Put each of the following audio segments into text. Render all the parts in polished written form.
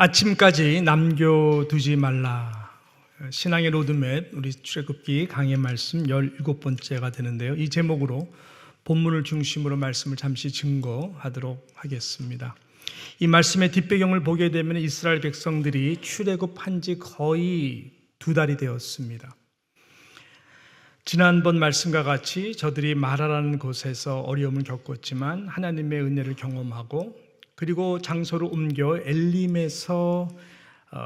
아침까지 남겨두지 말라. 신앙의 로드맵 우리 출애굽기 강의 말씀 17번째가 되는데요. 이 제목으로 본문을 중심으로 말씀을 잠시 증거하도록 하겠습니다. 이 말씀의 뒷배경을 보게 되면 이스라엘 백성들이 출애굽한 지 거의 2달이 되었습니다. 지난번 말씀과 같이 저들이 마라라는 곳에서 어려움을 겪었지만 하나님의 은혜를 경험하고 그리고 장소를 옮겨 엘림에서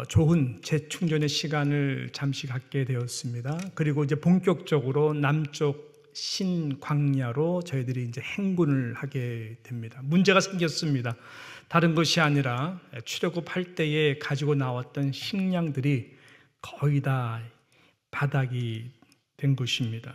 좋은 재충전의 시간을 잠시 갖게 되었습니다. 그리고 이제 본격적으로 남쪽 신광야로 저희들이 이제 행군을 하게 됩니다. 문제가 생겼습니다. 다른 것이 아니라 출애굽할 때에 가지고 나왔던 식량들이 거의 다 바닥이 된 것입니다.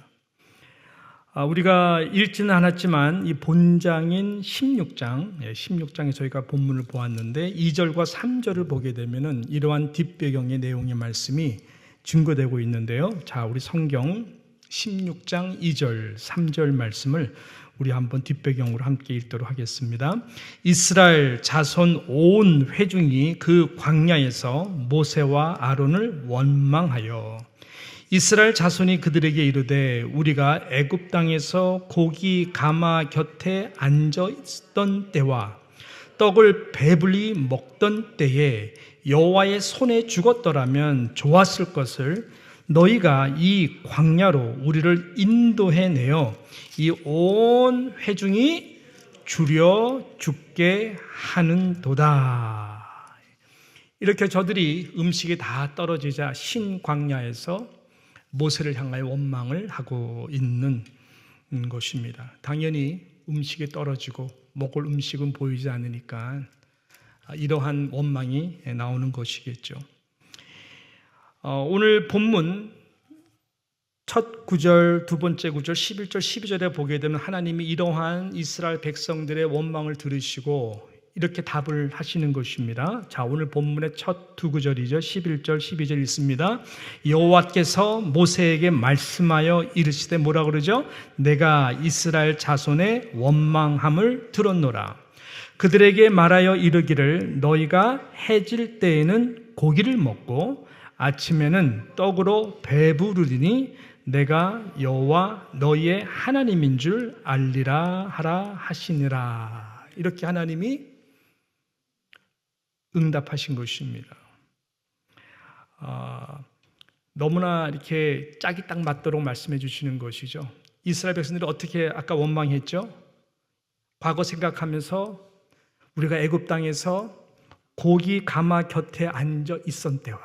우리가 읽지는 않았지만 이 본장인 16장에 저희가 본문을 보았는데 2절과 3절을 보게 되면은 이러한 뒷배경의 내용의 말씀이 증거되고 있는데요. 자, 우리 성경 16장 2절, 3절 말씀을 우리 한번 뒷배경으로 함께 읽도록 하겠습니다. 이스라엘 자손 온 회중이 그 광야에서 모세와 아론을 원망하여 이스라엘 자손이 그들에게 이르되 우리가 애굽 땅에서 고기 가마 곁에 앉아 있던 때와 떡을 배불리 먹던 때에 여호와의 손에 죽었더라면 좋았을 것을 너희가 이 광야로 우리를 인도해내어 이 온 회중이 줄여 죽게 하는도다. 이렇게 저들이 음식이 다 떨어지자 신광야에서 모세를 향하여 원망을 하고 있는 것입니다. 당연히 음식이 떨어지고 먹을 음식은 보이지 않으니까 이러한 원망이 나오는 것이겠죠. 오늘 본문 첫 구절, 두 번째 구절, 11절, 12절에 보게 되면 하나님이 이러한 이스라엘 백성들의 원망을 들으시고 이렇게 답을 하시는 것입니다. 자, 오늘 본문의 첫 두 구절이죠. 11절, 12절 있습니다. 여호와께서 모세에게 말씀하여 이르시되 뭐라 그러죠? 내가 이스라엘 자손의 원망함을 들었노라. 그들에게 말하여 이르기를 너희가 해질 때에는 고기를 먹고 아침에는 떡으로 배부르리니 내가 여호와 너희의 하나님인 줄 알리라 하라 하시니라. 이렇게 하나님이 응답하신 것입니다. 너무나 이렇게 짝이 딱 맞도록 말씀해 주시는 것이죠. 이스라엘 백성들이 어떻게 아까 원망했죠? 과거 생각하면서 우리가 애굽 땅에서 고기 가마 곁에 앉아 있었던 때와,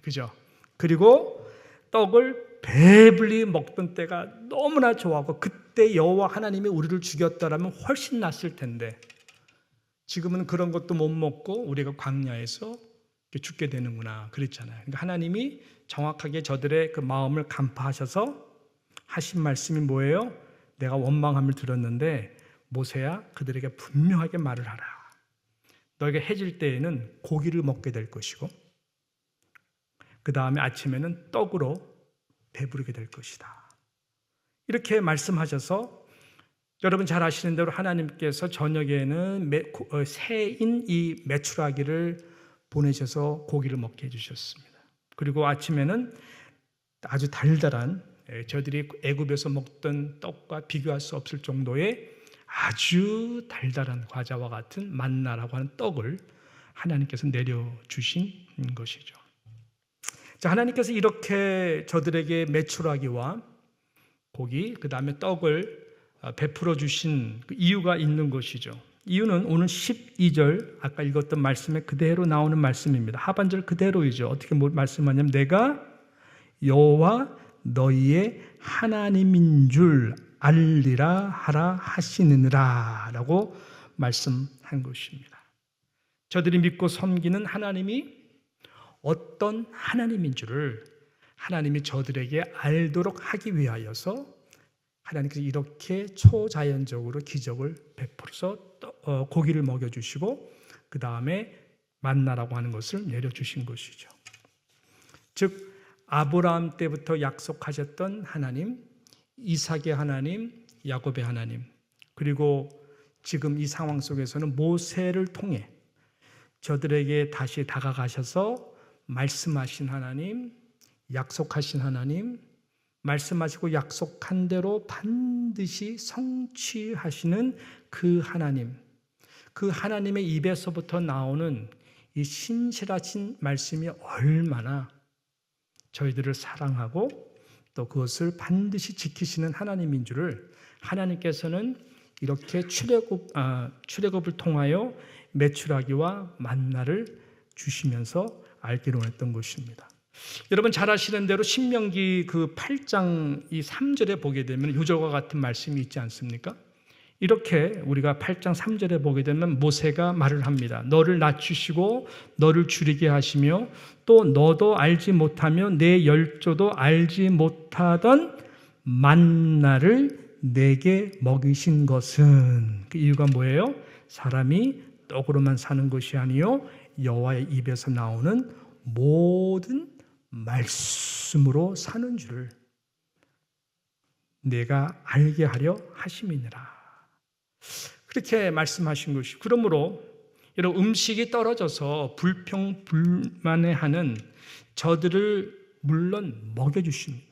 그죠? 그리고 떡을 배불리 먹던 때가 너무나 좋아하고 그때 여호와 하나님이 우리를 죽였더라면 훨씬 낫을 텐데 지금은 그런 것도 못 먹고 우리가 광야에서 죽게 되는구나 그랬잖아요. 그러니까 하나님이 정확하게 저들의 그 마음을 간파하셔서 하신 말씀이 뭐예요? 내가 원망함을 들었는데 모세야 그들에게 분명하게 말을 하라. 너희가 해질 때에는 고기를 먹게 될 것이고 그 다음에 아침에는 떡으로 배부르게 될 것이다. 이렇게 말씀하셔서 여러분 잘 아시는 대로 하나님께서 저녁에는 새인 이 메추라기를 보내셔서 고기를 먹게 해주셨습니다. 그리고 아침에는 아주 달달한 저들이 애굽에서 먹던 떡과 비교할 수 없을 정도의 아주 달달한 과자와 같은 만나라고 하는 떡을 하나님께서 내려주신 것이죠. 자, 하나님께서 이렇게 저들에게 메추라기와 고기, 그 다음에 떡을 베풀어 주신 그 이유가 있는 것이죠. 이유는 오늘 12절 아까 읽었던 말씀에 그대로 나오는 말씀입니다. 하반절 그대로이죠. 어떻게 말씀하냐면 내가 여호와 너희의 하나님인 줄 알리라 하라 하시느니라 라고 말씀한 것입니다. 저들이 믿고 섬기는 하나님이 어떤 하나님인 줄을 하나님이 저들에게 알도록 하기 위하여서 하나님께서 이렇게 초자연적으로 기적을 베풀어서 고기를 먹여주시고 그 다음에 만나라고 하는 것을 내려주신 것이죠. 즉 아브라함 때부터 약속하셨던 하나님, 이삭의 하나님, 야곱의 하나님, 그리고 지금 이 상황 속에서는 모세를 통해 저들에게 다시 다가가셔서 말씀하신 하나님, 약속하신 하나님, 말씀하시고 약속한 대로 반드시 성취하시는 그 하나님, 그 하나님의 입에서부터 나오는 이 신실하신 말씀이 얼마나 저희들을 사랑하고 또 그것을 반드시 지키시는 하나님인 줄을 하나님께서는 이렇게 출애굽을 통하여 메추라기와 만나를 주시면서 알기로 했던 것입니다. 여러분 잘 아시는 대로 신명기 그 8장 이 3절에 보게 되면 요절과 같은 말씀이 있지 않습니까? 이렇게 우리가 8장 3절에 보게 되면 모세가 말을 합니다. 너를 낮추시고 너를 줄이게 하시며 또 너도 알지 못하며 내 열조도 알지 못하던 만나를 내게 먹이신 것은, 그 이유가 뭐예요? 사람이 떡으로만 사는 것이 아니요 여호와의 입에서 나오는 모든 말씀으로 사는 줄을 내가 알게 하려 하심이니라. 그렇게 말씀하신 것이, 그러므로 여러분 음식이 떨어져서 불평불만해하는 저들을 물론 먹여주십니다.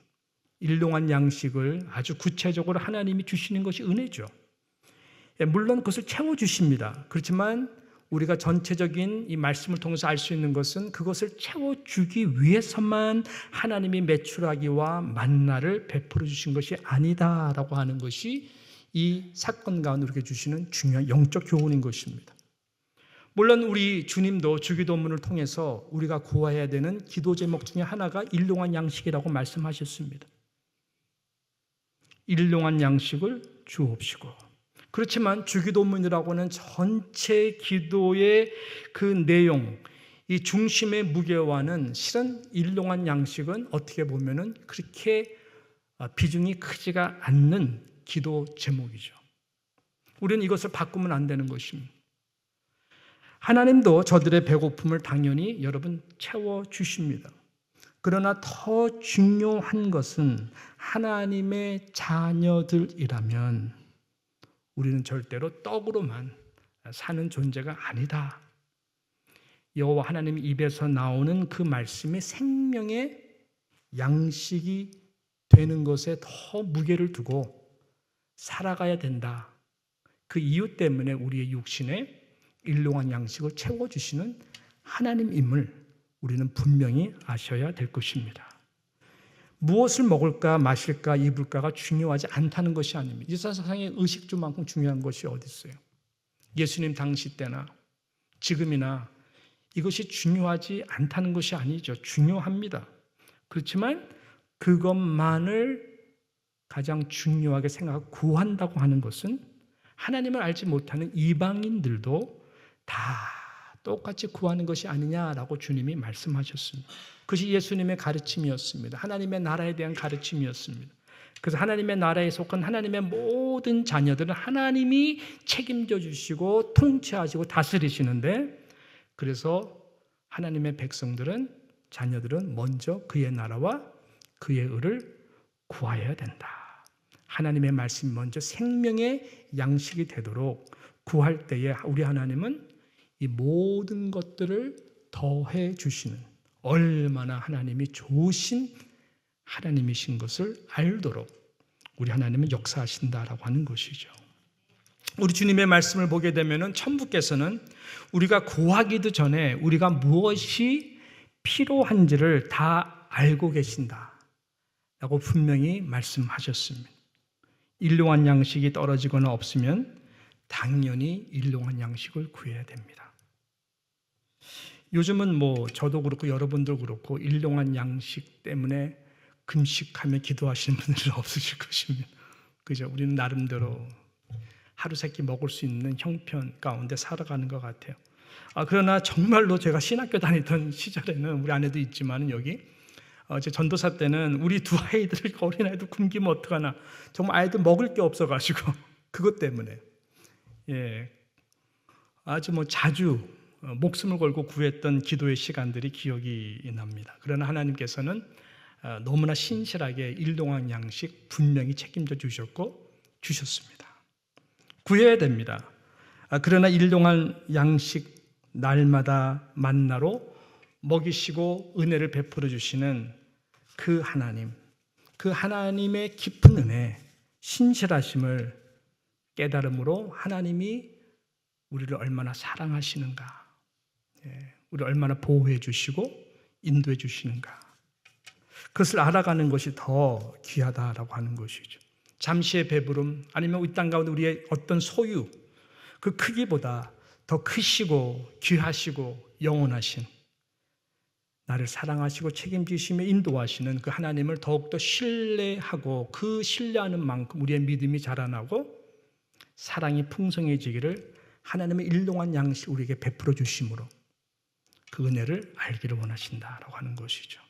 일용할 양식을 아주 구체적으로 하나님이 주시는 것이 은혜죠. 물론 그것을 채워주십니다. 그렇지만 우리가 전체적인 이 말씀을 통해서 알 수 있는 것은 그것을 채워주기 위해서만 하나님이 메추라기와 만나를 베풀어 주신 것이 아니다라고 하는 것이 이 사건 가운데 우리에게 주시는 중요한 영적 교훈인 것입니다. 물론 우리 주님도 주기도문을 통해서 우리가 구해야 되는 기도 제목 중에 하나가 일용할 양식이라고 말씀하셨습니다. 일용할 양식을 주옵시고, 그렇지만 주기도문이라고 하는 전체 기도의 그 내용, 이 중심의 무게와는 실은 일용할 양식은 어떻게 보면은 그렇게 비중이 크지가 않는 기도 제목이죠. 우리는 이것을 바꾸면 안 되는 것입니다. 하나님도 저들의 배고픔을 당연히 여러분 채워주십니다. 그러나 더 중요한 것은 하나님의 자녀들이라면 우리는 절대로 떡으로만 사는 존재가 아니다. 여호와 하나님 입에서 나오는 그 말씀이 생명의 양식이 되는 것에 더 무게를 두고 살아가야 된다. 그 이유 때문에 우리의 육신에 일용할 양식을 채워주시는 하나님임을 우리는 분명히 아셔야 될 것입니다. 무엇을 먹을까 마실까 입을까가 중요하지 않다는 것이 아닙니다. 이 세상에 의식주만큼 중요한 것이 어디 있어요? 예수님 당시 때나 지금이나 이것이 중요하지 않다는 것이 아니죠. 중요합니다. 그렇지만 그것만을 가장 중요하게 생각하고 구한다고 하는 것은 하나님을 알지 못하는 이방인들도 다 똑같이 구하는 것이 아니냐라고 주님이 말씀하셨습니다. 그것이 예수님의 가르침이었습니다. 하나님의 나라에 대한 가르침이었습니다. 그래서 하나님의 나라에 속한 하나님의 모든 자녀들은 하나님이 책임져 주시고 통치하시고 다스리시는데, 그래서 하나님의 백성들은, 자녀들은 먼저 그의 나라와 그의 의를 구하여야 된다. 하나님의 말씀이 먼저 생명의 양식이 되도록 구할 때에 우리 하나님은 이 모든 것들을 더해 주시는, 얼마나 하나님이 좋으신 하나님이신 것을 알도록 우리 하나님은 역사하신다라고 하는 것이죠. 우리 주님의 말씀을 보게 되면은 천부께서는 우리가 구하기도 전에 우리가 무엇이 필요한지를 다 알고 계신다라고 분명히 말씀하셨습니다. 일용할 양식이 떨어지거나 없으면 당연히 일용할 양식을 구해야 됩니다. 요즘은 저도 그렇고 여러분도 그렇고 일용할 양식 때문에 금식하며 기도하시는 분들은 없으실 것입니다. 그죠? 우리는 나름대로 하루 세끼 먹을 수 있는 형편 가운데 살아가는 것 같아요. 그러나 정말로 제가 신학교 다니던 시절에는, 우리 아내도 있지만 여기 제 전도사 때는 우리 두 아이들을, 어린아이도 굶기면 어떡하나, 정말 아이들 먹을 게 없어가지고 그것 때문에 아주 자주 목숨을 걸고 구했던 기도의 시간들이 기억이 납니다. 그러나 하나님께서는 너무나 신실하게 일용할 양식 분명히 책임져 주셨고 주셨습니다. 구해야 됩니다. 그러나 일용할 양식 날마다 만나로 먹이시고 은혜를 베풀어 주시는 그 하나님, 그 하나님의 깊은 은혜, 신실하심을 깨달음으로 하나님이 우리를 얼마나 사랑하시는가, 우리를 얼마나 보호해 주시고 인도해 주시는가, 그것을 알아가는 것이 더 귀하다라고 하는 것이죠. 잠시의 배부름 아니면 이 땅 가운데 우리의 어떤 소유, 그 크기보다 더 크시고 귀하시고 영원하신, 나를 사랑하시고 책임지시며 인도하시는 그 하나님을 더욱더 신뢰하고 그 신뢰하는 만큼 우리의 믿음이 자라나고 사랑이 풍성해지기를 하나님의 일용한 양식 우리에게 베풀어 주심으로 그 은혜를 알기를 원하신다라고 하는 것이죠.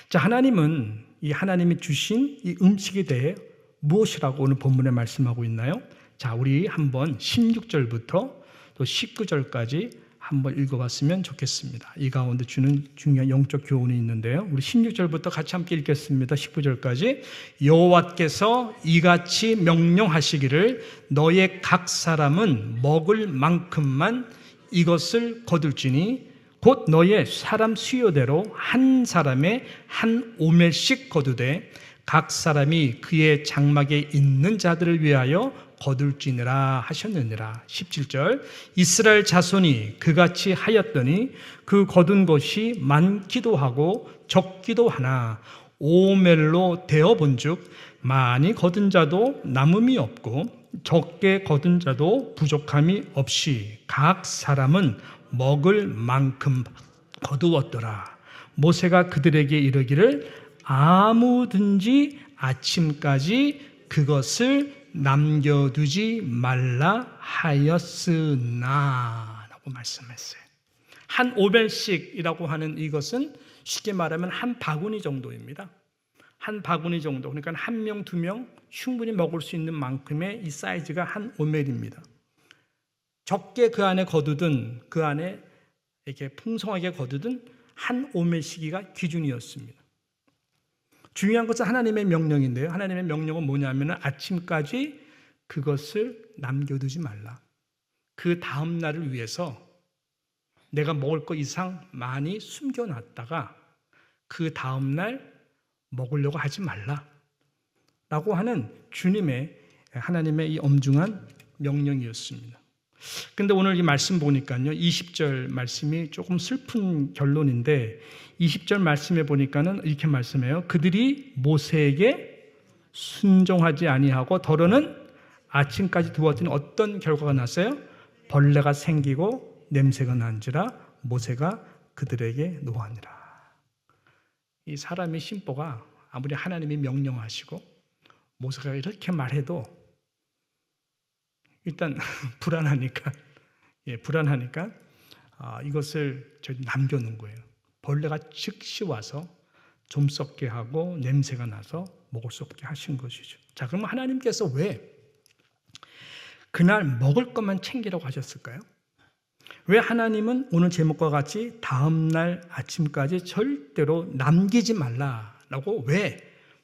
자, 하나님은 이 하나님이 주신 이 음식에 대해 무엇이라고 오늘 본문에 말씀하고 있나요? 자, 우리 한번 16절부터 또 19절까지 한번 읽어봤으면 좋겠습니다. 이 가운데 주는 중요한 영적 교훈이 있는데요. 우리 16절부터 같이 함께 읽겠습니다. 19절까지. 여호와께서 이같이 명령하시기를 너의 각 사람은 먹을 만큼만 이것을 거둘지니 곧 너의 사람 수요대로 한 사람의 한 오멜씩 거두되 각 사람이 그의 장막에 있는 자들을 위하여 거둘지니라 하셨느니라. 17절. 이스라엘 자손이 그같이 하였더니 그 거둔 것이 많기도 하고 적기도 하나 오멜로 되어 본즉 많이 거둔 자도 남음이 없고 적게 거둔 자도 부족함이 없이 각 사람은 먹을 만큼 거두었더라. 모세가 그들에게 이르기를 아무든지 아침까지 그것을 남겨두지 말라 하였으나 라고 말씀했어요. 한 오멜씩이라고 하는 이것은 쉽게 말하면 한 바구니 정도입니다. 한 바구니 정도, 그러니까 한 명, 두 명 충분히 먹을 수 있는 만큼의 이 사이즈가 한 오멜입니다. 적게 그 안에 거두든 그 안에 이렇게 풍성하게 거두든 한 오멜씩이가 기준이었습니다. 중요한 것은 하나님의 명령인데요. 하나님의 명령은 뭐냐면 아침까지 그것을 남겨두지 말라. 그 다음 날을 위해서 내가 먹을 것 이상 많이 숨겨놨다가 그 다음 날 먹으려고 하지 말라 라고 하는 주님의, 하나님의 이 엄중한 명령이었습니다. 근데 오늘 이 말씀 보니까요, 20절 말씀이 조금 슬픈 결론인데 20절 말씀에 보니까는 이렇게 말씀해요. 그들이 모세에게 순종하지 아니하고 더러는 아침까지 두었더니 어떤 결과가 났어요? 벌레가 생기고 냄새가 난지라 모세가 그들에게 노하니라. 이 사람의 심보가 아무리 하나님이 명령하시고 모세가 이렇게 말해도 일단 불안하니까 이것을 남겨놓은 거예요. 벌레가 즉시 와서 좀 썩게 하고 냄새가 나서 먹을 수 없게 하신 것이죠. 자, 그러면 하나님께서 왜 그날 먹을 것만 챙기라고 하셨을까요? 왜 하나님은 오늘 제목과 같이 다음 날 아침까지 절대로 남기지 말라라고 왜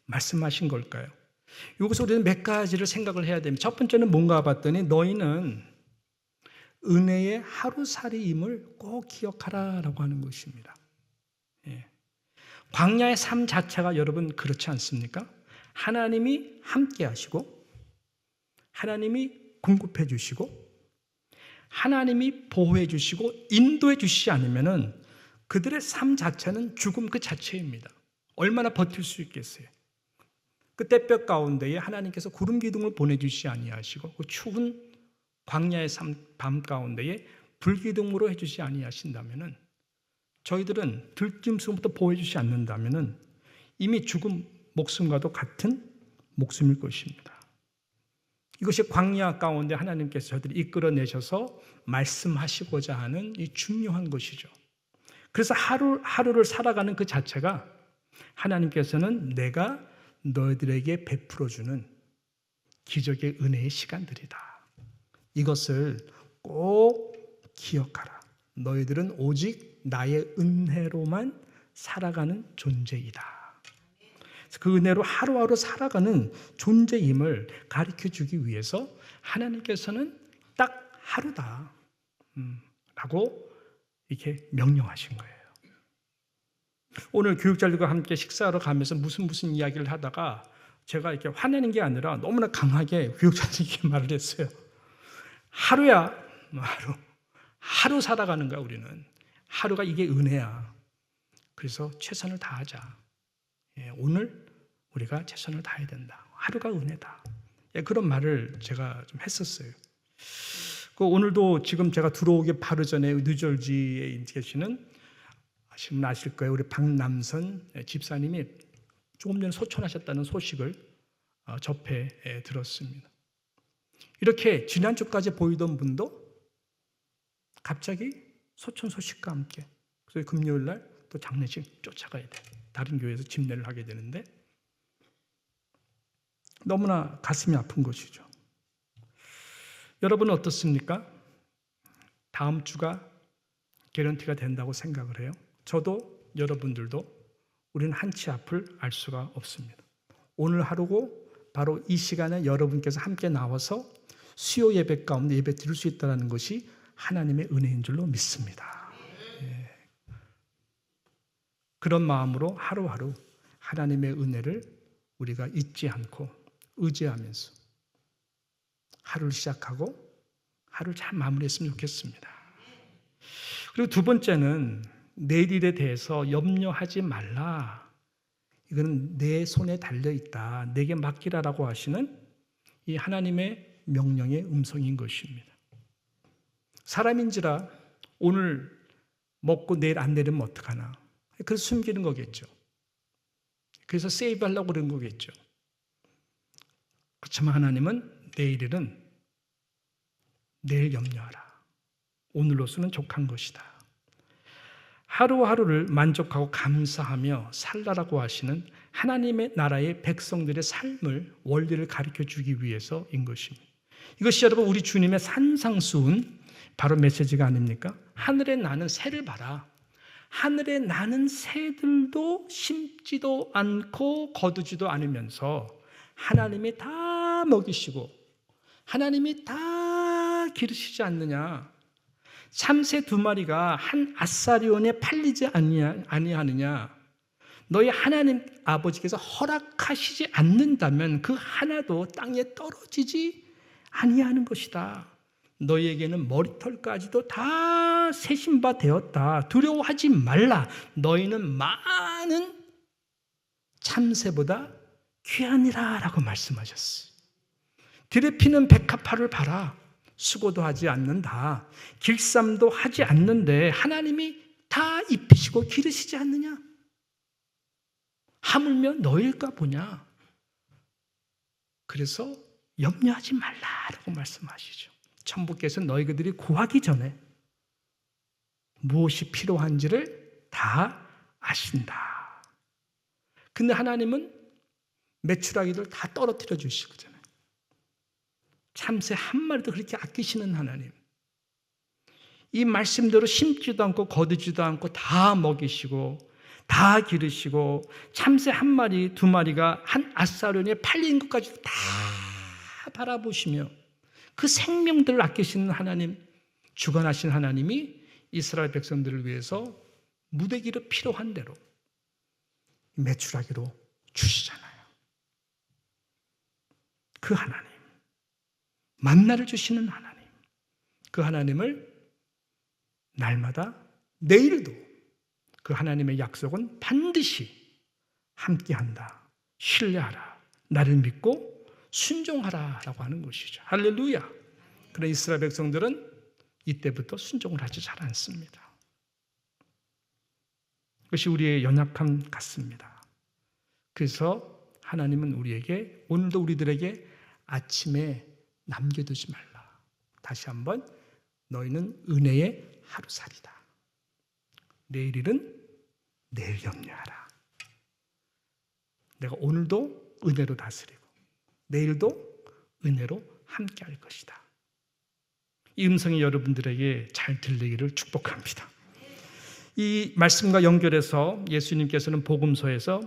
말씀하신 걸까요? 여기서 우리는 몇 가지를 생각을 해야 됩니다. 첫 번째는 뭔가 봤더니 너희는 은혜의 하루살이임을 꼭 기억하라라고 하는 것입니다. 광야의 삶 자체가 여러분 그렇지 않습니까? 하나님이 함께 하시고 하나님이 공급해 주시고 하나님이 보호해 주시고 인도해 주시지 않으면은 그들의 삶 자체는 죽음 그 자체입니다. 얼마나 버틸 수 있겠어요? 그 때볕 가운데에 하나님께서 구름 기둥을 보내주시지 아니하시고 그 추운 광야의 밤 가운데에 불기둥으로 해주시지 아니하신다면은 저희들은 들짐승부터 보호해주시지 않는다면은 이미 죽은 목숨과도 같은 목숨일 것입니다. 이것이 광야 가운데 하나님께서 저희들을 이끌어내셔서 말씀하시고자 하는 이 중요한 것이죠. 그래서 하루를 살아가는 그 자체가 하나님께서는 내가 너희들에게 베풀어주는 기적의 은혜의 시간들이다. 이것을 꼭 기억하라. 너희들은 오직 나의 은혜로만 살아가는 존재이다. 그 은혜로 하루하루 살아가는 존재임을 가르쳐주기 위해서 하나님께서는 딱 하루다 라고 이렇게 명령하신 거예요. 오늘 교육자들과 함께 식사하러 가면서 무슨 이야기를 하다가 제가 이렇게 화내는 게 아니라 너무나 강하게 교육자들에게 말을 했어요. 하루야, 하루 살아가는 거야, 우리는. 하루가 이게 은혜야. 그래서 최선을 다하자. 오늘 우리가 최선을 다해야 된다. 하루가 은혜다. 그런 말을 제가 좀 했었어요. 오늘도 지금 제가 들어오기 바로 전에 뉴저지에 계시는, 지금 아실 거예요, 우리 박남선 집사님이 조금 전에 소천하셨다는 소식을 접해 들었습니다. 이렇게 지난주까지 보이던 분도 갑자기 소천 소식과 함께, 그래서 금요일 날 또 장례식 쫓아가야 돼. 다른 교회에서 집례를 하게 되는데 너무나 가슴이 아픈 것이죠. 여러분은 어떻습니까? 다음 주가 개런티가 된다고 생각을 해요? 저도 여러분들도 우리는 한치 앞을 알 수가 없습니다. 오늘 하루고 바로 이 시간에 여러분께서 함께 나와서 수요 예배 가운데 예배 드릴 수 있다는 것이 하나님의 은혜인 줄로 믿습니다. 그런 마음으로 하루하루 하나님의 은혜를 우리가 잊지 않고 의지하면서 하루를 시작하고 하루를 잘 마무리했으면 좋겠습니다. 그리고 두 번째는 내일 일에 대해서 염려하지 말라. 이거는 내 손에 달려있다. 내게 맡기라라고 하시는 이 하나님의 명령의 음성인 것입니다. 사람인지라 오늘 먹고 내일 안 내리면 어떡하나. 그래서 숨기는 거겠죠. 그래서 세이브하려고 그런 거겠죠. 그렇지만 하나님은 내일 일은 내일 염려하라. 오늘로서는 족한 것이다. 하루하루를 만족하고 감사하며 살라라고 하시는 하나님의 나라의 백성들의 삶을, 원리를 가르쳐 주기 위해서인 것입니다. 이것이 여러분 우리 주님의 산상수훈 바로 메시지가 아닙니까? 하늘에 나는 새를 봐라. 하늘에 나는 새들도 심지도 않고 거두지도 않으면서 하나님이 다 먹이시고 하나님이 다 기르시지 않느냐. 참새 2마리가 한 아사리온에 팔리지 아니하느냐. 너희 하나님 아버지께서 허락하시지 않는다면 그 하나도 땅에 떨어지지 아니하는 것이다. 너희에게는 머리털까지도 다 세신 바 되었다. 두려워하지 말라. 너희는 많은 참새보다 귀하니라 라고 말씀하셨어요. 들에 피는 백합화를 봐라. 수고도 하지 않는다. 길쌈도 하지 않는데 하나님이 다 입히시고 기르시지 않느냐? 하물며 너일까 보냐? 그래서 염려하지 말라라고 말씀하시죠. 천부께서 너희들이 구하기 전에 무엇이 필요한지를 다 아신다. 근데 하나님은 메추라기를 다 떨어뜨려 주시거든요. 참새 한 마리도 그렇게 아끼시는 하나님. 이 말씀대로 심지도 않고 거두지도 않고 다 먹이시고 다 기르시고 참새 1마리 2마리가 한 아사론에 팔린 것까지 다 바라보시며 그 생명들을 아끼시는 하나님, 주관하신 하나님이 이스라엘 백성들을 위해서 무대기로 필요한 대로 메추라기로 주시잖아요. 그 하나님, 만나를 주시는 하나님, 그 하나님을 날마다 내일도 그 하나님의 약속은 반드시 함께한다. 신뢰하라. 나를 믿고 순종하라 라고 하는 것이죠. 할렐루야. 그러나 이스라엘 백성들은 이때부터 순종을 하지 잘 않습니다. 그것이 우리의 연약함 같습니다. 그래서 하나님은 우리에게, 오늘도 우리들에게 아침에 남겨두지 말라. 다시 한번 너희는 은혜의 하루살이다. 내일 일은 내일 염려하라. 내가 오늘도 은혜로 다스리고 내일도 은혜로 함께 할 것이다. 이 음성이 여러분들에게 잘 들리기를 축복합니다. 이 말씀과 연결해서 예수님께서는 복음서에서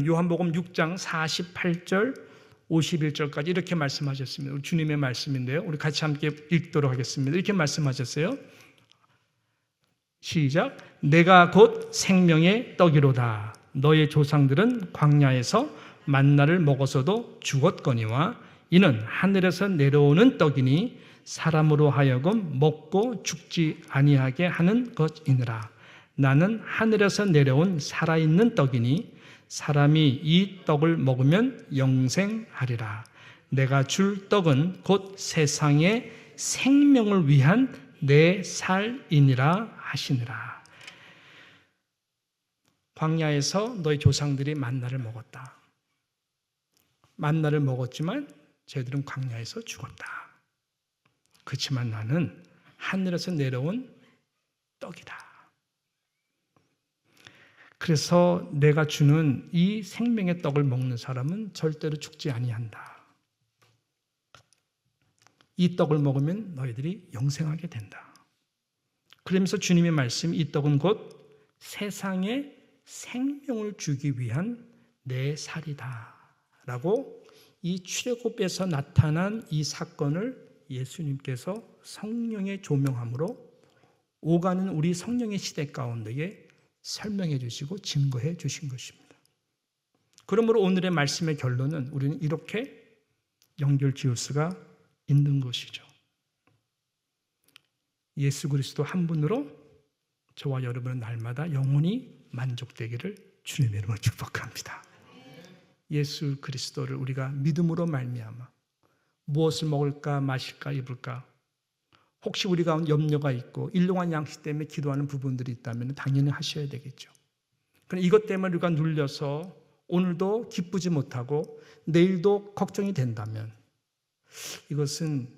요한복음 6장 48절 51절까지 이렇게 말씀하셨습니다. 우리 주님의 말씀인데요. 우리 같이 함께 읽도록 하겠습니다. 이렇게 말씀하셨어요. 시작. 내가 곧 생명의 떡이로다. 너의 조상들은 광야에서 만나를 먹어서도 죽었거니와 이는 하늘에서 내려오는 떡이니 사람으로 하여금 먹고 죽지 아니하게 하는 것이니라. 나는 하늘에서 내려온 살아있는 떡이니 사람이 이 떡을 먹으면 영생하리라. 내가 줄 떡은 곧 세상의 생명을 위한 내 살이니라 하시니라. 광야에서 너희 조상들이 만나를 먹었다. 만나를 먹었지만 저희들은 광야에서 죽었다. 그렇지만 나는 하늘에서 내려온 떡이다. 그래서 내가 주는 이 생명의 떡을 먹는 사람은 절대로 죽지 아니한다. 이 떡을 먹으면 너희들이 영생하게 된다. 그러면서 주님의 말씀, 이 떡은 곧 세상에 생명을 주기 위한 내 살이다 라고 이 출애굽에서 나타난 이 사건을 예수님께서 성령의 조명함으로 오가는 우리 성령의 시대 가운데에 설명해 주시고 증거해 주신 것입니다. 그러므로 오늘의 말씀의 결론은 우리는 이렇게 연결 지을 수가 있는 것이죠. 예수 그리스도 한 분으로 저와 여러분은 날마다 영원히 만족되기를 주님의 이름으로 축복합니다. 예수 그리스도를 우리가 믿음으로 말미암아 무엇을 먹을까 마실까 입을까 혹시 우리 가운데 염려가 있고 일용할 양식 때문에 기도하는 부분들이 있다면 당연히 하셔야 되겠죠. 그런데 이것 때문에 우리가 눌려서 오늘도 기쁘지 못하고 내일도 걱정이 된다면 이것은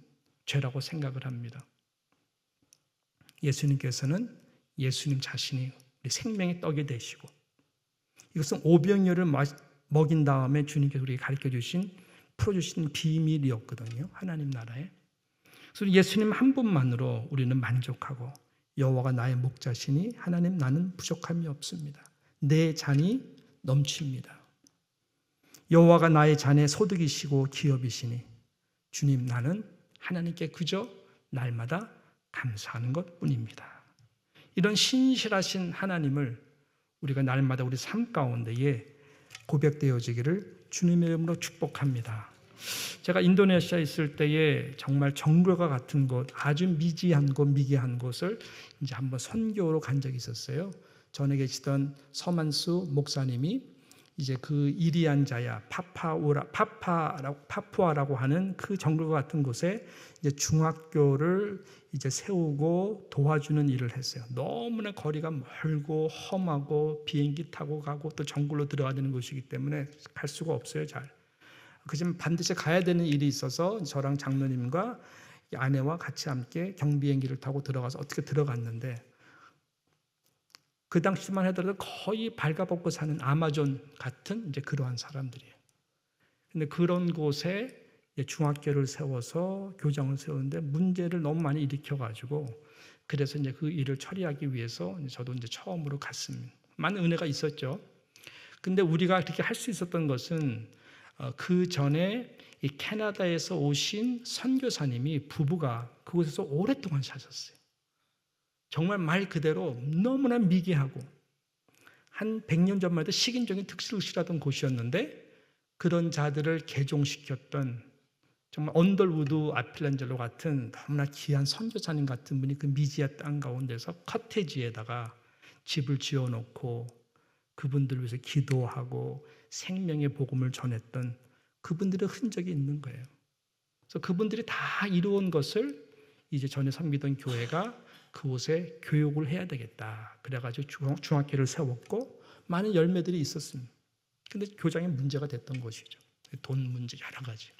죄라고 생각을 합니다. 예수님께서는 예수님 자신이 우리 생명의 떡이 되시고 이것은 오병이어를 먹인 다음에 주님께서 우리에게 가르쳐 주신 풀어주신 비밀이었거든요. 하나님 나라에. 그래서 예수님 한 분만으로 우리는 만족하고 여호와가 나의 목자시니 하나님 나는 부족함이 없습니다. 내 잔이 넘칩니다. 여호와가 나의 잔의 소득이시고 기업이시니 주님 나는 하나님께 그저 날마다 감사하는 것뿐입니다. 이런 신실하신 하나님을 우리가 날마다 우리 삶 가운데에 고백되어지기를 주님의 이름으로 축복합니다. 제가 인도네시아에 있을 때에 정말 정글과 같은 곳, 아주 미지한 곳, 미개한 곳을 이제 한번 선교로 간 적이 있었어요. 전에 계시던 서만수 목사님이 이제 그 이리안자야 파푸아라고 하는 그 정글과 같은 곳에 이제 중학교를 이제 세우고 도와주는 일을 했어요. 너무나 거리가 멀고 험하고 비행기 타고 가고 또 정글로 들어가야 되는 곳이기 때문에 갈 수가 없어요. 잘. 그지만 반드시 가야 되는 일이 있어서 저랑 장로님과 아내와 같이 함께 경비행기를 타고 들어가서 어떻게 들어갔는데 그 당시만 하더라도 거의 발가벗고 사는 아마존 같은 이제 그러한 사람들이에요. 근데 그런 곳에 중학교를 세워서 교장을 세우는데 문제를 너무 많이 일으켜가지고 그래서 이제 그 일을 처리하기 위해서 저도 이제 처음으로 갔습니다. 많은 은혜가 있었죠. 근데 우리가 그렇게 할 수 있었던 것은 그 전에 이 캐나다에서 오신 선교사님이 부부가 그곳에서 오랫동안 사셨어요. 정말 말 그대로 너무나 미개하고 한 100년 전만 해도 식인종이 특실하던 곳이었는데 그런 자들을 개종시켰던 정말 언더우드 아필란젤로 같은 너무나 귀한 선교사님 같은 분이 그 미지아 땅 가운데서 커테지에다가 집을 지어놓고 그분들을 위해서 기도하고 생명의 복음을 전했던 그분들의 흔적이 있는 거예요. 그래서 그분들이 다 이루어온 것을 이제 전에 섬기던 교회가 그곳에 교육을 해야 되겠다. 그래가지고 중학교를 세웠고 많은 열매들이 있었습니다. 근데 교장에 문제가 됐던 것이죠. 돈 문제 여러 가지.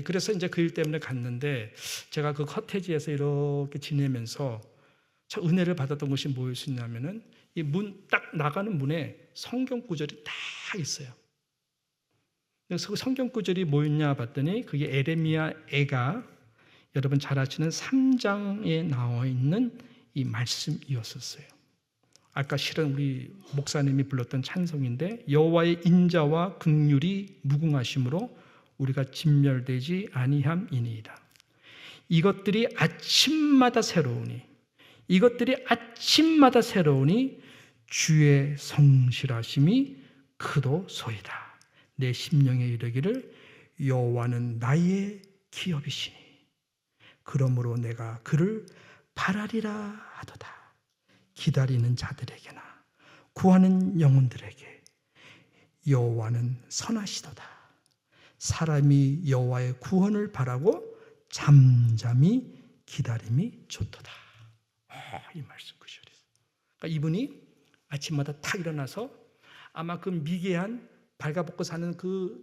그래서 이제 그 일 때문에 갔는데 제가 그 커테지에서 이렇게 지내면서 저 은혜를 받았던 것이 뭐였냐면은 이 문 딱 나가는 문에 성경 구절이 다 있어요. 그래서 그 성경 구절이 뭐였냐 봤더니 그게 에레미야 애가 여러분 잘 아시는 3장에 나와 있는 이 말씀이었었어요. 아까 실은 우리 목사님이 불렀던 찬송인데 여호와의 인자와 긍휼이 무궁하심으로 우리가 진멸되지 아니함이니이다. 이것들이 아침마다 새로우니 이것들이 아침마다 새로우니 주의 성실하심이 크도소이다. 내 심령에 이르기를 여호와는 나의 기업이시니 그러므로 내가 그를 바라리라 하도다. 기다리는 자들에게나 구하는 영혼들에게 여호와는 선하시도다. 사람이 여호와의 구원을 바라고 잠잠히 기다림이 좋도다. 이 말씀 구절이에요. 그러니까 이분이 아침마다 탁 일어나서 아마 그 미개한 발가벗고 사는 그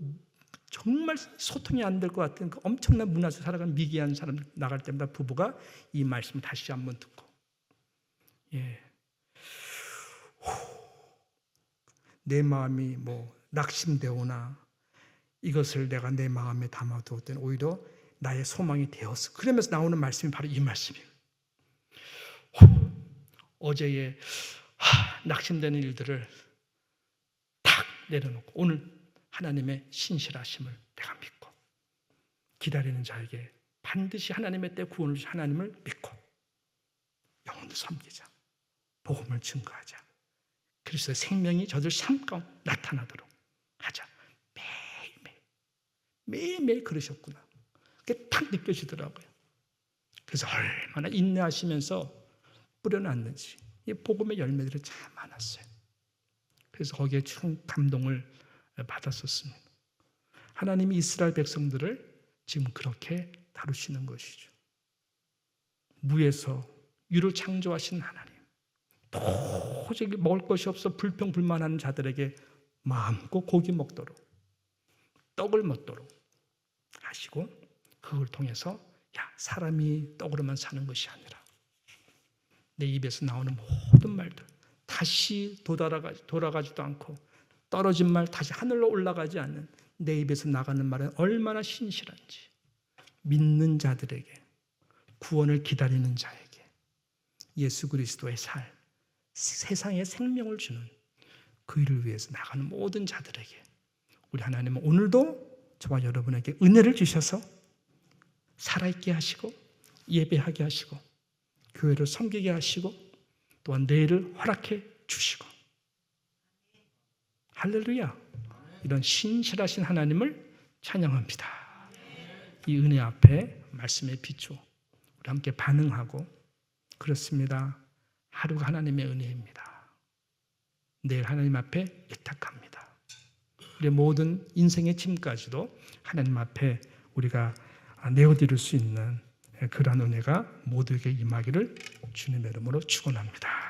정말 소통이 안 될 것 같은 그 엄청난 문화에서 살아가는 미개한 사람 나갈 때마다 부부가 이 말씀을 다시 한번 듣고, 내 마음이 뭐 낙심되오나 이것을 내가 내 마음에 담아두었더니 오히려 나의 소망이 되었어. 그러면서 나오는 말씀이 바로 이 말씀이에요. 어제의 낙심되는 일들을 탁 내려놓고 오늘 하나님의 신실하심을 내가 믿고 기다리는 자에게 반드시 하나님의 때 구원을 주신 하나님을 믿고 영혼을 섬기자. 복음을 증거하자. 그리스도의 생명이 저들 삶 가운데 나타나도록 하자. 매일매일 그러셨구나. 그게 탁 느껴지더라고요. 그래서 얼마나 인내하시면서 뿌려놨는지 이 복음의 열매들이 참 많았어요. 그래서 거기에 참 감동을 받았었습니다. 하나님이 이스라엘 백성들을 지금 그렇게 다루시는 것이죠. 무에서 유를 창조하신 하나님, 도저히 먹을 것이 없어 불평불만하는 자들에게 마음껏 고기 먹도록 떡을 먹도록 하시고, 그걸 통해서 사람이 떡으로만 사는 것이 아니라 내 입에서 나오는 모든 말들 다시 돌아가지도 않고 떨어진 말 다시 하늘로 올라가지 않는 내 입에서 나가는 말은 얼마나 신실한지, 믿는 자들에게, 구원을 기다리는 자에게 예수 그리스도의 살, 세상에 생명을 주는 그 일을 위해서 나가는 모든 자들에게 우리 하나님은 오늘도 저와 여러분에게 은혜를 주셔서 살아있게 하시고 예배하게 하시고 교회를 섬기게 하시고 또한 내일을 허락해 주시고, 할렐루야, 이런 신실하신 하나님을 찬양합니다. 이 은혜 앞에 말씀에 비추어 우리 함께 반응하고, 그렇습니다, 하루가 하나님의 은혜입니다. 내일 하나님 앞에 의탁합니다. 우리의 모든 인생의 짐까지도 하나님 앞에 우리가 내어드릴 수 있는 그러한 은혜가 모두에게 임하기를 주님의 이름으로 축원합니다.